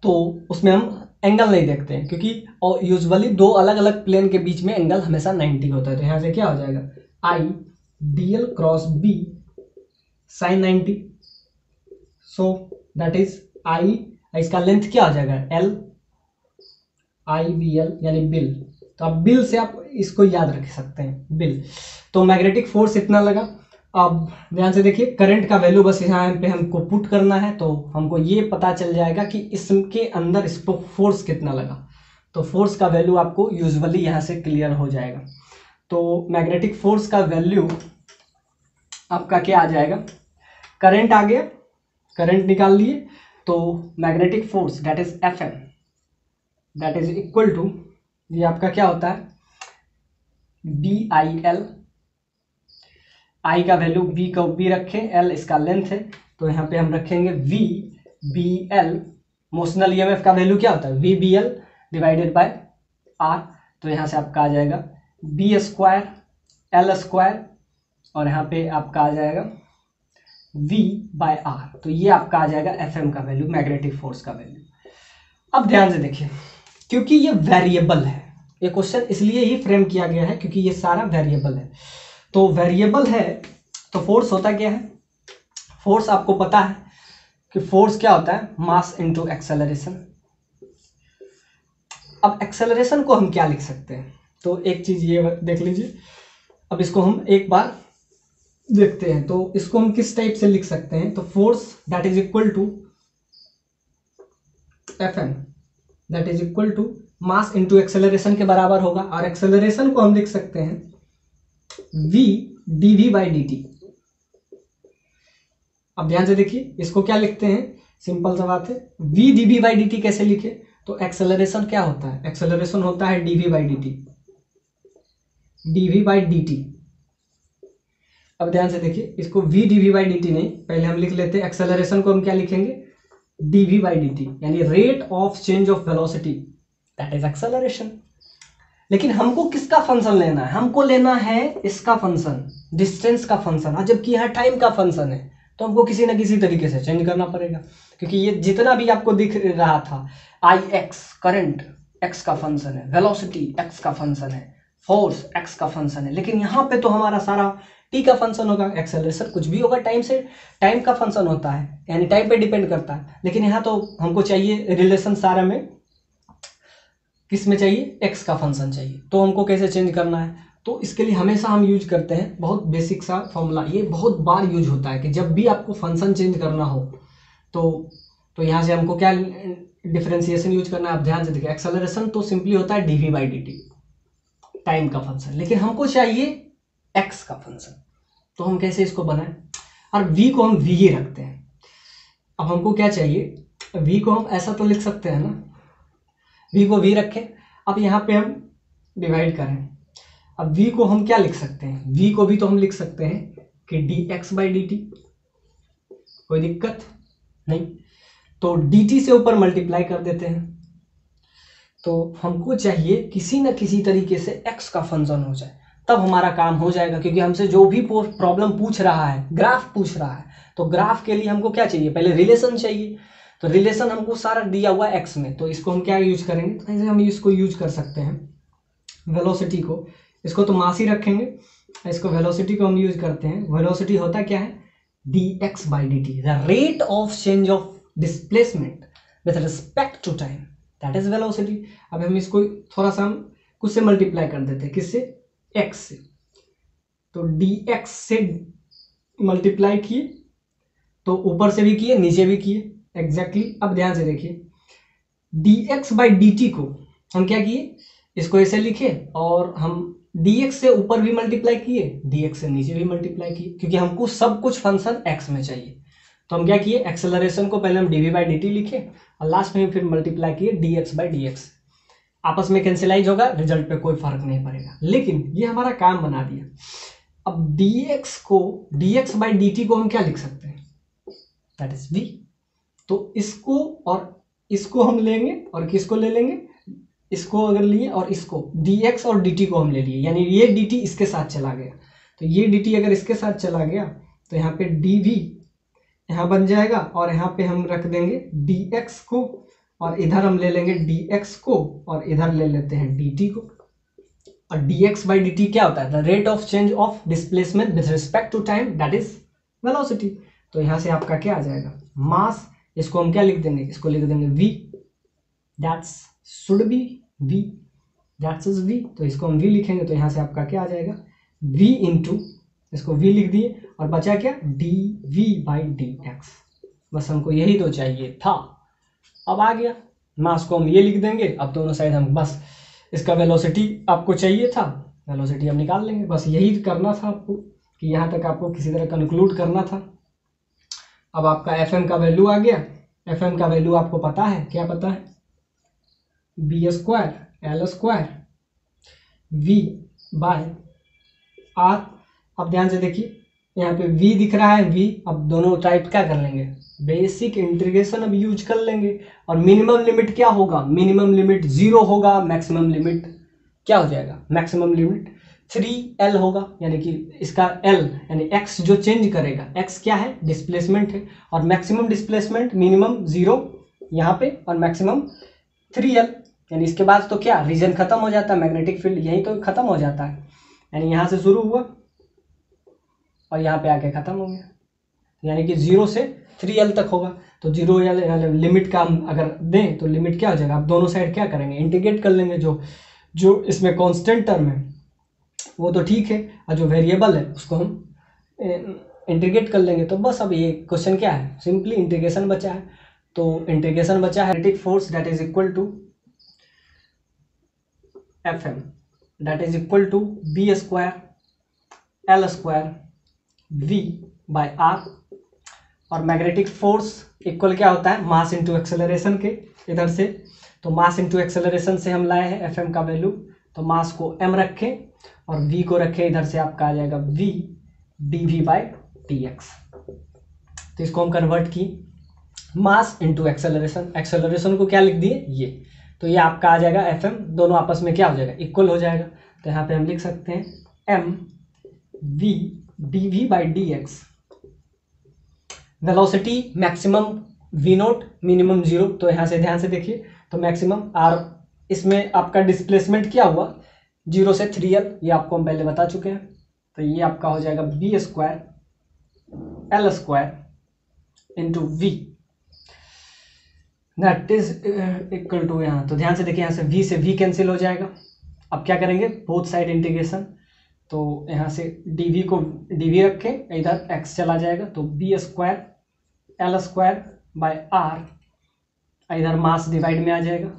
तो उसमें हम एंगल नहीं देखते हैं, क्योंकि यूजुअली दो अलग अलग प्लेन के बीच में एंगल हमेशा 90 होता है। तो यहाँ से क्या हो जाएगा, I DL cross B sin 90, so that is I, इसका लेंथ क्या हो जाएगा, L IBL यानी बिल। तो अब बिल से आप इसको याद रख सकते हैं, बिल। तो मैग्नेटिक फोर्स इतना लगा। अब ध्यान से देखिए, करंट का वैल्यू बस यहाँ पे हमको पुट करना है, तो हमको ये पता चल जाएगा कि इसके अंदर इस पर फोर्स कितना लगा। तो फोर्स का वैल्यू आपको यूजुअली यहाँ से क्लियर हो जाएगा। तो मैग्नेटिक फोर्स का वैल्यू आपका क्या आ जाएगा, करंट आ गया, करंट निकाल लिए, तो magnetic force that is FM that is equal to, ये आपका क्या होता है, BIL। I का वैल्यू B का B रखें, L इसका लेंथ है, तो यहाँ पे हम रखेंगे VBL। मोशनल EMF का वैल्यू क्या होता है, VBL डिवाइडेड बाय R। तो यहाँ से आपका आ जाएगा B स्क्वायर L स्क्वायर, और यहाँ पे आपका आ जाएगा V बाय R। तो ये आपका आ जाएगा FM का वैल्यू, मैग्नेटिक फोर्स का वैल्यू। अब ध्यान से देखिए, क्योंकि ये वेरिएबल है, ये क्वेश्चन इसलिए ही फ्रेम किया गया है क्योंकि ये सारा वेरिएबल है। तो वेरिएबल है तो फोर्स होता क्या है, फोर्स आपको पता है कि फोर्स क्या होता है, मास इनटू एक्सेलरेशन। अब एक्सेलरेशन को हम क्या लिख सकते हैं, तो एक चीज ये देख लीजिए। अब इसको हम एक बार देखते हैं, तो इसको हम किस टाइप से लिख सकते हैं, तो force that is equal to Fm that is equal to mass into acceleration के बराबर होगा, और एक्सेलरेशन को हम लिख सकते हैं v dv बाई dt। अब ध्यान से देखिए, इसको क्या लिखते हैं, सिंपल सा बात है, v dv बाई dt कैसे लिखे, तो एक्सेलरेशन क्या होता है, एक्सेलरेशन होता है dv by dt, dv by dt। अब ध्यान से देखिए, इसको v dv बाई dt नहीं, पहले हम लिख लेते हैं एक्सेलरेशन को हम क्या लिखेंगे, dv बाई dt, यानी rate of change of velocity that is acceleration. लेकिन हमको किसका फंक्शन लेना है, हमको लेना है इसका फंक्शन, डिस्टेंस का फंक्शन, और जबकि यहाँ टाइम का फंक्शन है, तो हमको किसी ना किसी तरीके से चेंज करना पड़ेगा, क्योंकि ये जितना भी आपको दिख रहा था, आई एक्स करंट एक्स का फंक्शन है, वेलोसिटी एक्स का फंक्शन है, फोर्स एक्स का फंक्शन है, लेकिन यहाँ पे तो हमारा सारा टी का फंक्शन होगा, एक्सेलरेशन कुछ भी होगा टाइम से, टाइम का फंक्शन होता है, यानी टाइम पे डिपेंड करता है, लेकिन यहाँ तो हमको चाहिए रिलेशन सारा में किस में चाहिए, एक्स का फंक्शन चाहिए, तो हमको कैसे चेंज करना है, तो इसके लिए हमेशा हम यूज करते हैं बहुत बेसिक सा फॉर्मूला, ये बहुत बार यूज होता है कि जब भी आपको फंक्शन चेंज करना हो तो यहाँ से हमको क्या डिफरेंशिएशन यूज करना है। आप ध्यान से देखिए, एक्सेलरेशन तो सिंपली होता है dv बाई dt, टाइम का फंक्शन, लेकिन हमको चाहिए एक्स का फंक्शन, तो हम कैसे इसको बनाएं, और v को हम v ही रखते हैं। अब हमको क्या चाहिए, v को हम ऐसा तो लिख सकते हैं ना, v को v रखें, अब यहाँ पे हम डिवाइड करें, अब v को हम क्या लिख सकते हैं, v को भी तो हम लिख सकते हैं कि dx बाई dt, कोई दिक्कत नहीं, तो dt से ऊपर मल्टीप्लाई कर देते हैं, तो हमको चाहिए किसी न किसी तरीके से x का फंक्शन हो जाए, तब हमारा काम हो जाएगा, क्योंकि हमसे जो भी प्रॉब्लम पूछ रहा है, ग्राफ पूछ रहा है, तो ग्राफ के लिए हमको क्या चाहिए, पहले रिलेशन चाहिए, तो रिलेशन हमको सारा दिया हुआ है x में, तो इसको हम क्या यूज करेंगे, तो ऐसे हम इसको यूज कर सकते हैं वेलोसिटी को, इसको तो मास ही रखेंगे, इसको वेलोसिटी को हम यूज करते हैं, वेलोसिटी होता क्या है, dx by dt, the rate of change of displacement with respect to time, that is velocity. अब हम इसको थोड़ा सा हम कुछ से मल्टीप्लाई कर देते हैं, किससे, x से, तो dx से मल्टीप्लाई किए, तो ऊपर से भी किए नीचे भी किए एग्जैक्टली। अब ध्यान से देखिए, dx बाई dt को हम क्या किए, इसको ऐसे लिखे, और हम dx से ऊपर भी मल्टीप्लाई किए, dx से नीचे भी मल्टीप्लाई किए, क्योंकि हमको सब कुछ फंक्शन x में चाहिए, तो हम क्या किए, एक्सेलरेशन को पहले हम dv बाई dt लिखे, और लास्ट में फिर मल्टीप्लाई किए dx बाई dx, आपस में कैंसिलाइज होगा, रिजल्ट पे कोई फर्क नहीं पड़ेगा, लेकिन ये हमारा काम बना दिया। अब dx बाई dt को हम क्या लिख सकते हैं, दैट इज v, तो इसको और इसको हम लेंगे, और किसको ले लेंगे, इसको अगर लिए और इसको dx और dt को हम ले लिए, यानी ये dt इसके साथ चला गया, तो ये dt अगर इसके साथ चला गया, तो यहाँ पे dv यहाँ बन जाएगा, और यहाँ पे हम रख देंगे dx को, और इधर हम ले लेंगे dx को, और इधर ले लेते हैं dt को, और dx बाई dt क्या होता है, the rate of change of displacement with respect to time, that is velocity. तो यहाँ से आपका क्या आ जाएगा, मास, इसको हम क्या लिख देंगे, इसको लिख देंगे v, that's should be v, that's is v, तो इसको हम v लिखेंगे, तो यहाँ से आपका क्या आ जाएगा, v इंटू, इसको v लिख दिए, और बचा क्या, dv बाई dx, बस हमको यही तो चाहिए था। अब आ गया, मास को हम ये लिख देंगे, अब दोनों साइड हम बस इसका वेलोसिटी आपको चाहिए था, वेलोसिटी हम निकाल लेंगे, बस यही करना था आपको, कि यहाँ तक आपको किसी तरह कंक्लूड करना था। अब आपका Fm का वैल्यू आ गया, Fm का वैल्यू आपको पता है, क्या पता है, B square L square V by R. अब ध्यान से देखिए, यहाँ पे v दिख रहा है, v, अब दोनों टाइप क्या कर लेंगे, बेसिक इंटीग्रेशन अब यूज कर लेंगे, और मिनिमम लिमिट क्या होगा, मिनिमम लिमिट 0 होगा, मैक्सिमम लिमिट क्या हो जाएगा, मैक्सिमम लिमिट 3l होगा, यानी कि इसका l यानी x जो चेंज करेगा, x क्या है, डिस्प्लेसमेंट है, और मैक्सिमम डिस्प्लेसमेंट मिनिमम 0 यहाँ पे, और मैक्सिमम 3l, यानी इसके बाद तो क्या, रीजन खत्म हो जाता है, मैग्नेटिक फील्ड यही तो खत्म हो जाता है, यानी यहाँ से शुरू हुआ और यहाँ पे आके खत्म हो गया, यानी कि 0 से 3l तक होगा। तो जीरो या लिमिट का हम अगर दें तो लिमिट क्या हो जाएगा, आप दोनों साइड क्या करेंगे, इंटीग्रेट कर लेंगे। जो इसमें कांस्टेंट टर्म है वो तो ठीक है, और जो वेरिएबल है उसको हम इंटीग्रेट कर लेंगे। तो बस अब ये क्वेश्चन क्या है, सिंपली इंटीग्रेशन बचा है। तो इंटीग्रेशन बचा है magnetic force that is equal to Fm that is equal to B square L square V by R, और मैग्नेटिक फोर्स इक्वल क्या होता है, मास इंटू एक्सेलरेशन के इधर से। तो मास इंटू एक्सेलरेशन से हम लाए हैं Fm का वैल्यू, तो मास को m रखें और v को रखें, इधर से आपका आ जाएगा v dv बाई dx। तो इसको हम कन्वर्ट की मास इंटू एक्सेलरेशन, एक्सेलरेशन को क्या लिख दिए ये, तो ये आपका आ जाएगा Fm, दोनों आपस में क्या हो जाएगा, इक्वल हो जाएगा। तो यहाँ पे हम लिख सकते हैं m v dv by dx। Velocity maximum v note, minimum 0, तो यहाँ से ध्यान से देखिए, तो मैक्सिमम r, इसमें आपका डिस्प्लेसमेंट क्या हुआ 0 से 3l, ये आपको हम पहले बता चुके हैं। तो ये आपका हो जाएगा B square L square into V that is equal to, यहाँ तो ध्यान से देखिए, यहाँ से v से v कैंसिल हो जाएगा। अब क्या करेंगे, बोथ साइड इंटीग्रेशन, तो यहाँ से dv को dv रखें, इधर x चला जाएगा, तो B square L square by R, इधर मास डिवाइड में आ जाएगा,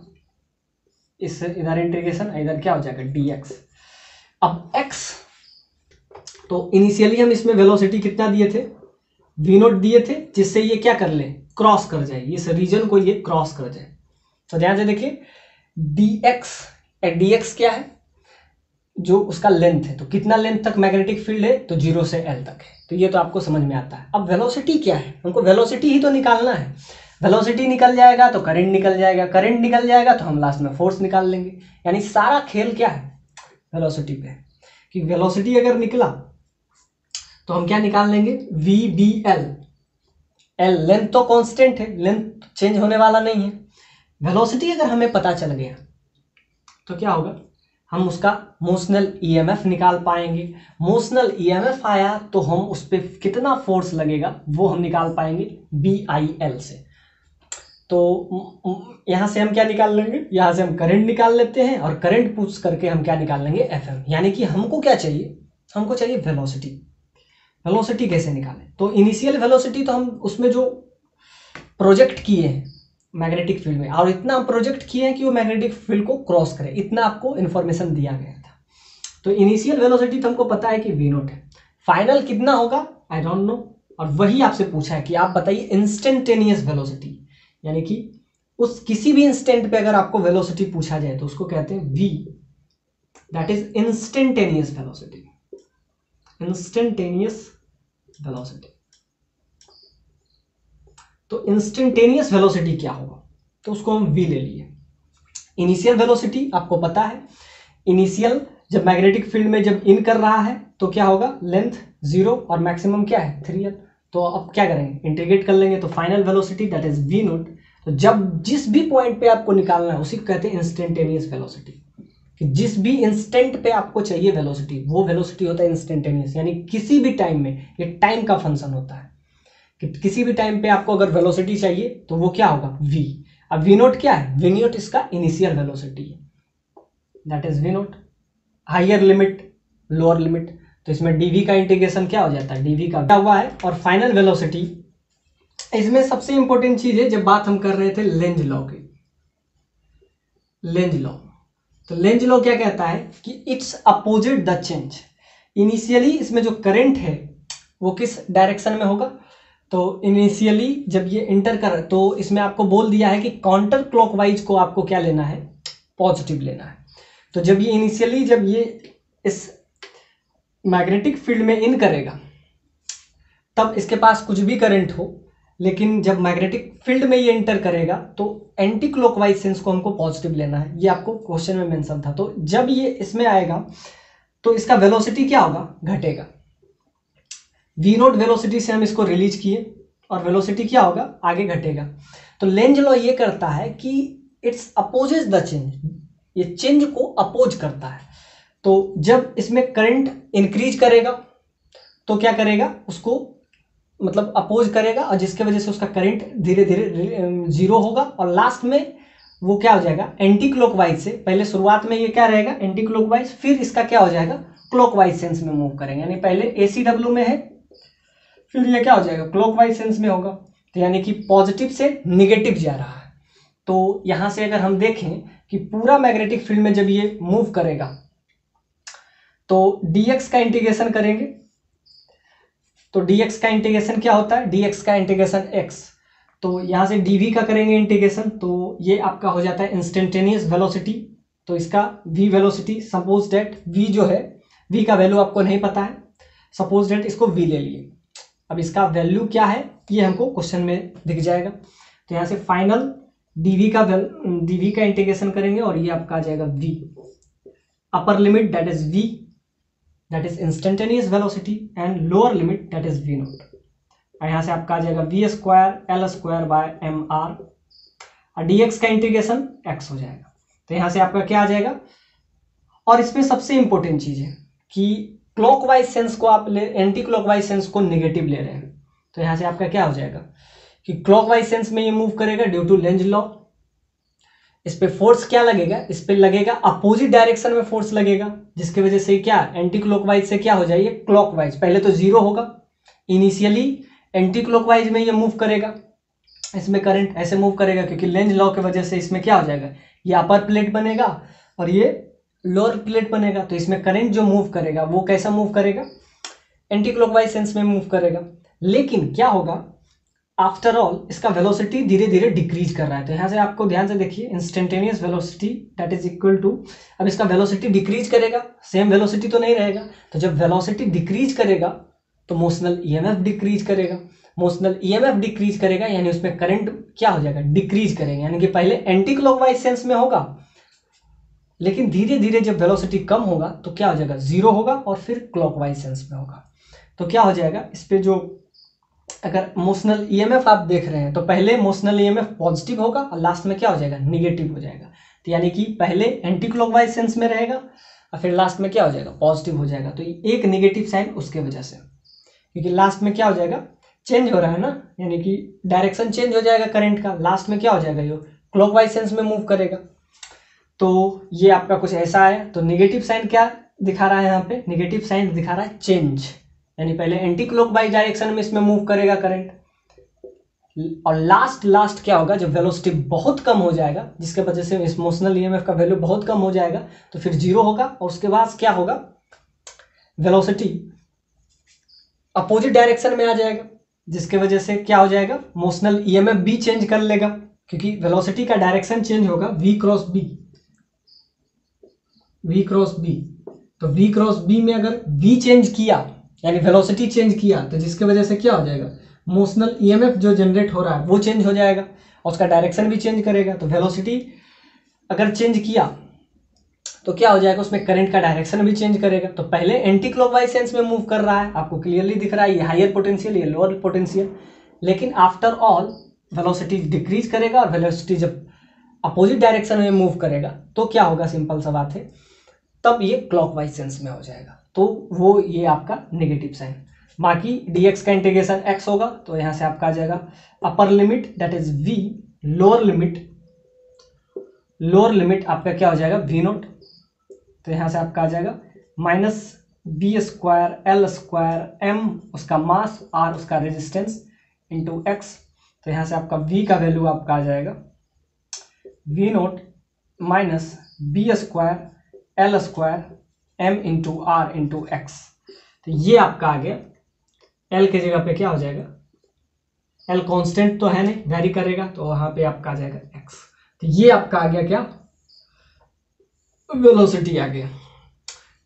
इस इधर इंटीग्रेशन, इधर क्या हो जाएगा dx। अब x, तो इनिशियली हम इसमें वेलोसिटी कितना दिए थे, v नोट दिए थे, जिससे ये क्या कर ले, क्रॉस कर जाए, इस रीजन को ये क्रॉस कर जाए। तो ध्यान से देखिए dx क्या है, जो उसका लेंथ है, तो कितना लेंथ तक मैग्नेटिक फील्ड है, तो 0 से l तक है। तो ये तो आपको समझ में आता है। अब वेलोसिटी क्या है, हमको वेलोसिटी ही तो निकालना है। वेलोसिटी निकल जाएगा तो करंट निकल जाएगा, करंट निकल जाएगा तो हम लास्ट में फोर्स निकाल लेंगे। यानी सारा खेल क्या है, वेलोसिटी पे, कि वेलोसिटी अगर निकला तो हम क्या निकाल लेंगे, V B L. L length तो कांस्टेंट है, लेंथ चेंज होने वाला नहीं है। वेलोसिटी अगर हमें पता चल गया तो क्या होगा, हम उसका मोशनल ईएमएफ निकाल पाएंगे। मोशनल ईएमएफ आया तो हम उस पर कितना फोर्स लगेगा वो हम निकाल पाएंगे BIL से। तो यहाँ से हम क्या निकाल लेंगे, यहाँ से हम करंट निकाल लेते हैं, और करंट पुश करके हम क्या निकाल लेंगे, FM। यानी कि हमको क्या चाहिए, हमको चाहिए वेलोसिटी। वेलोसिटी कैसे निकालें, तो इनिशियल वेलोसिटी तो हम उसमें जो प्रोजेक्ट किए हैं मैग्नेटिक फील्ड में, और इतना प्रोजेक्ट किए हैं कि वो मैग्नेटिक फील्ड को क्रॉस करे, इतना आपको इन्फॉर्मेशन दिया गया था। तो इनिशियल वेलोसिटी तो हमको पता है कि v नोट है, फाइनल कितना होगा आई डोंट नो, और वही आपसे पूछा है कि आप बताइए इंस्टेंटेनियस वेलोसिटी, यानी कि उस किसी भी इंस्टेंट पे अगर आपको वेलोसिटी पूछा जाए तो उसको कहते हैं v, that is instantaneous velocity. Instantaneous velocity, तो इंस्टेंटेनियस वेलोसिटी क्या होगा, तो उसको हम v ले लिए। इनिशियल वेलोसिटी आपको पता है, इनिशियल जब मैग्नेटिक फील्ड में जब इन कर रहा है तो क्या होगा, लेंथ 0 और मैक्सिमम क्या है 3l। तो अब क्या करेंगे, इंटीग्रेट कर लेंगे, तो final velocity that is v note. तो जब जिस भी पॉइंट पे आपको निकालना है उसी को कहते हैं इंस्टेंटेनियस वेलोसिटी, कि जिस भी इंस्टेंट पे आपको चाहिए वेलोसिटी, वो वेलोसिटी होता है इंस्टेंटेनियस। यानी किसी भी टाइम में, ये टाइम का फंक्शन होता है कि किसी भी टाइम पे आपको अगर वेलोसिटी चाहिए तो वो क्या होगा, v। अब v नोट क्या है, v नोट इसका इनिशियल वेलोसिटी है, that is v naught. Higher limit lower limit, तो इसमें dv का इंटीग्रेशन क्या हो जाता है, dv का क्या हुआ है। और फाइनल वेलोसिटी, इसमें सबसे इंपॉर्टेंट चीज है, जब बात हम कर रहे थे लेंज लॉ की, लेंज लॉ, तो लेंज लॉ क्या कहता है कि it's opposite the change. Initially इसमें जो करंट है वो किस डायरेक्शन में होगा, तो इनिशियली जब ये इंटर कर, तो इसमें आपको बोल दिया है कि काउंटर क्लॉकवाइज को आपको क्या लेना है, पॉजिटिव लेना है। तो जब ये इनिशियली जब ये इस मैग्नेटिक फील्ड में इन करेगा तब इसके पास कुछ भी करंट हो, लेकिन जब मैग्नेटिक फील्ड में ये इंटर करेगा तो एंटी क्लॉकवाइज सेंस को हमको पॉजिटिव लेना है। ये आपको क्वेश्चन में मेंशन था। तो जब ये इसमें आएगा तो इसका वेलोसिटी क्या होगा, घटेगा। v नोट वेलोसिटी से हम इसको रिलीज किए और वेलोसिटी क्या होगा, आगे घटेगा। तो लेंज लॉ ये करता है कि इट्स अपोजेस द चेंज, ये चेंज को अपोज करता है। तो जब इसमें करंट इंक्रीज करेगा तो क्या करेगा, उसको मतलब अपोज करेगा और जिसके वजह से उसका करंट धीरे धीरे जीरो होगा और लास्ट में वो क्या हो जाएगा एंटी क्लॉकवाइज से, पहले शुरुआत में ये क्या रहेगा एंटी क्लॉकवाइज, फिर इसका क्या हो जाएगा क्लॉकवाइज सेंस में मूव करेंगे, यानी पहले ACW में है फिर ये क्या हो जाएगा क्लॉकवाइज सेंस में होगा, तो यानी कि पॉजिटिव से निगेटिव जा रहा है। तो यहां से अगर हम देखें कि पूरा मैग्नेटिक फील्ड में जब ये मूव करेगा तो dx का इंटीग्रेशन करेंगे, तो dx का इंटीग्रेशन क्या होता है, dx का इंटीग्रेशन x, तो यहां से dv का करेंगे इंटीग्रेशन, तो ये आपका हो जाता है इंस्टेंटेनियस वेलोसिटी। तो इसका v velocity, suppose that v जो है v का वैल्यू आपको नहीं पता है, सपोज दैट इसको v ले लिए, अब इसका वैल्यू क्या है ये हमको क्वेश्चन में दिख जाएगा। तो यहाँ से फाइनल dv का इंटीग्रेशन करेंगे और ये आपका आ जाएगा v, upper limit that is v that is instantaneous velocity and lower limit that is v not, और यहाँ से आपका आ जाएगा v square l square by mr और dx का इंटीग्रेशन x हो जाएगा। तो यहाँ से आपका क्या आ जाएगा, और इसमें सबसे इंपॉर्टेंट चीज है कि क्लॉकवाइज सेंस को आप एंटी क्लॉकवाइज सेंस को नेगेटिव ले रहे हैं, तो यहाँ से आपका क्या हो जाएगा कि क्लॉकवाइज सेंस में ये मूव करेगा ड्यू टू लेंज लॉ, इस पे फोर्स क्या लगेगा, इस पे लगेगा अपोजिट डायरेक्शन में फोर्स लगेगा, जिसकी वजह से क्या एंटी क्लॉकवाइज से क्या हो जाएगी क्लॉकवाइज, पहले तो जीरो होगा इनिशियली, एंटी क्लॉकवाइज में ये मूव करेगा, इसमें करंट ऐसे मूव करेगा क्योंकि लेंज लॉ की वजह से इसमें क्या हो जाएगा ये अपर प्लेट बनेगा और ये लोअर प्लेट बनेगा, तो इसमें करंट जो मूव करेगा वो कैसा मूव करेगा एंटी क्लॉकवाइज सेंस में मूव करेगा। लेकिन क्या होगा आफ्टर ऑल इसका वेलोसिटी धीरे धीरे डिक्रीज कर रहा है, तो यहाँ से आपको ध्यान से देखिए instantaneous velocity that is equal to, अब इसका वेलोसिटी डिक्रीज करेगा, सेम वेलोसिटी तो नहीं रहेगा, तो जब वेलोसिटी डिक्रीज करेगा तो मोशनल ईएमएफ डिक्रीज करेगा, मोशनल ईएमएफ डिक्रीज करेगा यानी उसमें करंट क्या हो जाएगा डिक्रीज करेगा, यानी कि पहले एंटी क्लॉकवाइज सेंस में होगा लेकिन धीरे धीरे जब वेलोसिटी कम होगा तो क्या हो जाएगा जीरो होगा और फिर क्लॉकवाइज सेंस में होगा। तो क्या हो जाएगा इस पे जो अगर मोशनल ईएमएफ आप देख रहे हैं तो पहले मोशनल ईएमएफ पॉजिटिव होगा और लास्ट में क्या हो जाएगा निगेटिव हो जाएगा, तो यानी कि पहले एंटी क्लॉकवाइज सेंस में रहेगा और फिर लास्ट में क्या हो जाएगा पॉजिटिव हो जाएगा, तो एक निगेटिव साइन उसके वजह से, क्योंकि लास्ट में क्या हो जाएगा चेंज हो रहा है ना, यानी कि डायरेक्शन चेंज हो जाएगा करंट का, लास्ट में क्या हो जाएगा ये क्लॉकवाइज सेंस में मूव करेगा। तो ये आपका कुछ ऐसा है, तो निगेटिव साइन क्या दिखा रहा है यहाँ पे, निगेटिव साइन दिखा रहा है चेंज, यानी पहले एंटी क्लॉकवाइज डायरेक्शन में इसमें मूव करेगा करंट और लास्ट क्या होगा जब वेलोसिटी बहुत कम हो जाएगा जिसके वजह से इस मोशनल ईएमएफ का वैल्यू बहुत कम हो जाएगा तो फिर जीरो होगा और उसके बाद क्या होगा वेलोसिटी अपोजिट डायरेक्शन में आ जाएगा जिसके वजह से क्या हो जाएगा मोशनल ईएमएफ भी चेंज कर लेगा क्योंकि वेलोसिटी का डायरेक्शन चेंज होगा v क्रॉस b, तो v क्रॉस b में अगर v चेंज किया यानी वेलोसिटी चेंज किया तो जिसके वजह से क्या हो जाएगा मोशनल ईएमएफ जो जनरेट हो रहा है वो चेंज हो जाएगा और उसका डायरेक्शन भी चेंज करेगा। तो वेलोसिटी अगर चेंज किया तो क्या हो जाएगा उसमें करंट का डायरेक्शन भी चेंज करेगा, तो पहले एंटी क्लॉकवाइज सेंस में मूव कर रहा है, आपको क्लियरली दिख रहा है ये हायर पोटेंशियल ये लोअर पोटेंशियल, लेकिन आफ्टर ऑल वेलोसिटी डिक्रीज करेगा और वेलोसिटी जब अपोजिट डायरेक्शन में मूव करेगा तो क्या होगा सिंपल सा बात है तब ये क्लॉकवाइज सेंस में हो जाएगा, तो वो ये आपका नेगेटिव साइन। बाकी dx का इंटीग्रेशन x होगा तो यहाँ से आपका आ जाएगा upper limit that is v, lower limit आपका क्या हो जाएगा v नॉट, तो यहाँ से आपका आ जाएगा minus B square L square M उसका मास आर उसका रेजिस्टेंस इंटू एक्स, तो यहाँ से आपका v का वैल्यू आपका आ जाएगा v naught minus B square L square M into R into X, तो ये आपका आ गया एल के जगह पे क्या हो जाएगा एल कांस्टेंट तो है नहीं वेरी करेगा तो वहां पे आपका आ जाएगा एक्स, तो ये आपका आ गया क्या वेलोसिटी आ गया।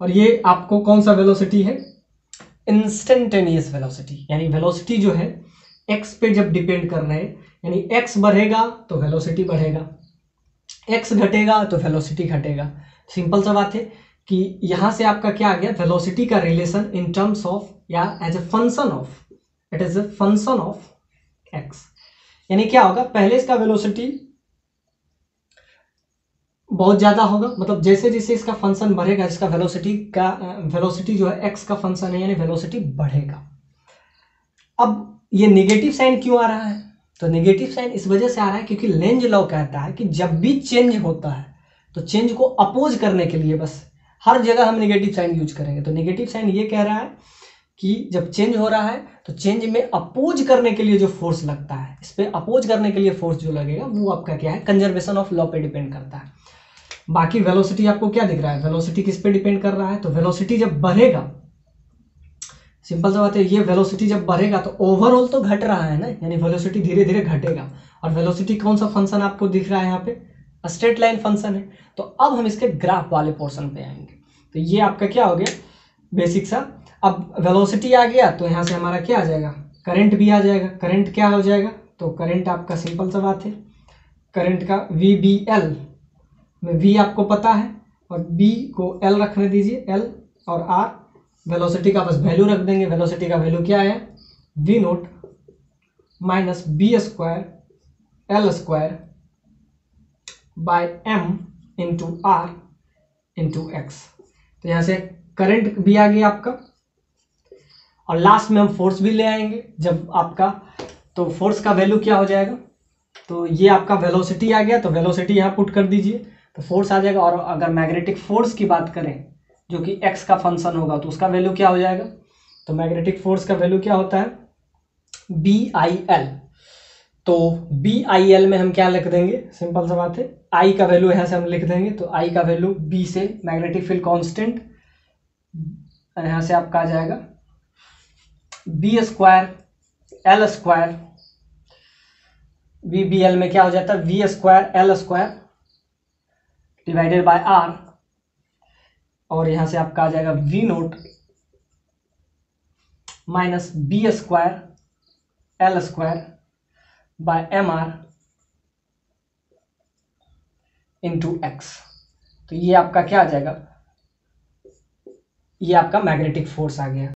और ये आपको कौन सा वेलोसिटी है इंस्टेंटेनियस वेलोसिटी, यानी वेलोसिटी जो है एक्स पे जब डिपेंड कर रहे हैं यानी एक्स बढ़ेगा तो वेलोसिटी बढ़ेगा, एक्स घटेगा तो वेलोसिटी घटेगा। सिंपल सा बात है कि यहां से आपका क्या आ गया वेलोसिटी का रिलेशन इन टर्म्स ऑफ या as a function of, it is a function of X, यानी क्या होगा पहले इसका वेलोसिटी बहुत ज्यादा होगा, मतलब जैसे जैसे इसका फंक्शन बढ़ेगा इसका वेलोसिटी जो है एक्स का फंक्शन है यानी वेलोसिटी बढ़ेगा। अब ये नेगेटिव साइन क्यों आ रहा है? तो नेगेटिव साइन इस वजह से आ रहा है क्योंकि लेंज लॉ कहता है कि जब भी चेंज होता है तो चेंज को अपोज करने के लिए बस हर जगह हम नेगेटिव साइन यूज करेंगे। तो नेगेटिव साइन ये कह रहा है कि जब चेंज हो रहा है तो चेंज में अपोज करने के लिए जो फोर्स लगता है, इस पर अपोज करने के लिए फोर्स जो लगेगा वो आपका क्या है, कंजर्वेशन ऑफ लॉ पे डिपेंड करता है। बाकी वेलोसिटी आपको क्या दिख रहा है, वेलोसिटी किस पे डिपेंड कर रहा है? तो वेलोसिटी जब बढ़ेगा, सिंपल सा बात है, ये वेलोसिटी जब बढ़ेगा तो ओवरऑल तो घट रहा है ना, यानी वेलोसिटी धीरे धीरे घटेगा। और वेलोसिटी कौन सा फंक्शन आपको दिख रहा है यहाँ पे, स्ट्रेट लाइन फंक्शन है। तो अब हम इसके ग्राफ वाले पोर्शन पे आएंगे। तो ये आपका क्या हो गया, बेसिक सा। अब वेलोसिटी आ गया तो यहाँ से हमारा क्या आ जाएगा, करंट भी आ जाएगा। करंट क्या हो जाएगा, तो करंट आपका सिंपल सा बात है, करंट का VBL में V आपको पता है और B को L रखने दीजिए, L और R, वेलोसिटी का बस वैल्यू रख देंगे। वेलोसिटी का वैल्यू क्या है, V note minus B square L square by M into R into X। तो यहाँ से करंट भी आ गया आपका, और लास्ट में हम फोर्स भी ले आएंगे जब आपका, तो फोर्स का वैल्यू क्या हो जाएगा, तो ये आपका वेलोसिटी आ गया, तो वेलोसिटी यहाँ पुट कर दीजिए तो फोर्स आ जाएगा। और अगर मैग्नेटिक फोर्स की बात करें जो कि x का फंक्शन होगा तो उसका वैल्यू क्या हो जाएगा, तो मैग्नेटिक फोर्स का वैल्यू क्या होता है, BIL। तो BIL में हम क्या लिख देंगे, सिंपल सा बात है, I का वैल्यू यहाँ से हम लिख देंगे। तो I का वैल्यू B से मैग्नेटिक फील्ड कांस्टेंट, यहाँ से आपका आ जाएगा B square L square, VBL में क्या हो जाता है, V square L square divided by R, और यहां से आपका आ जाएगा V note minus B square L square by MR into X। तो ये आपका क्या आ जाएगा, ये आपका मैग्नेटिक फोर्स आ गया।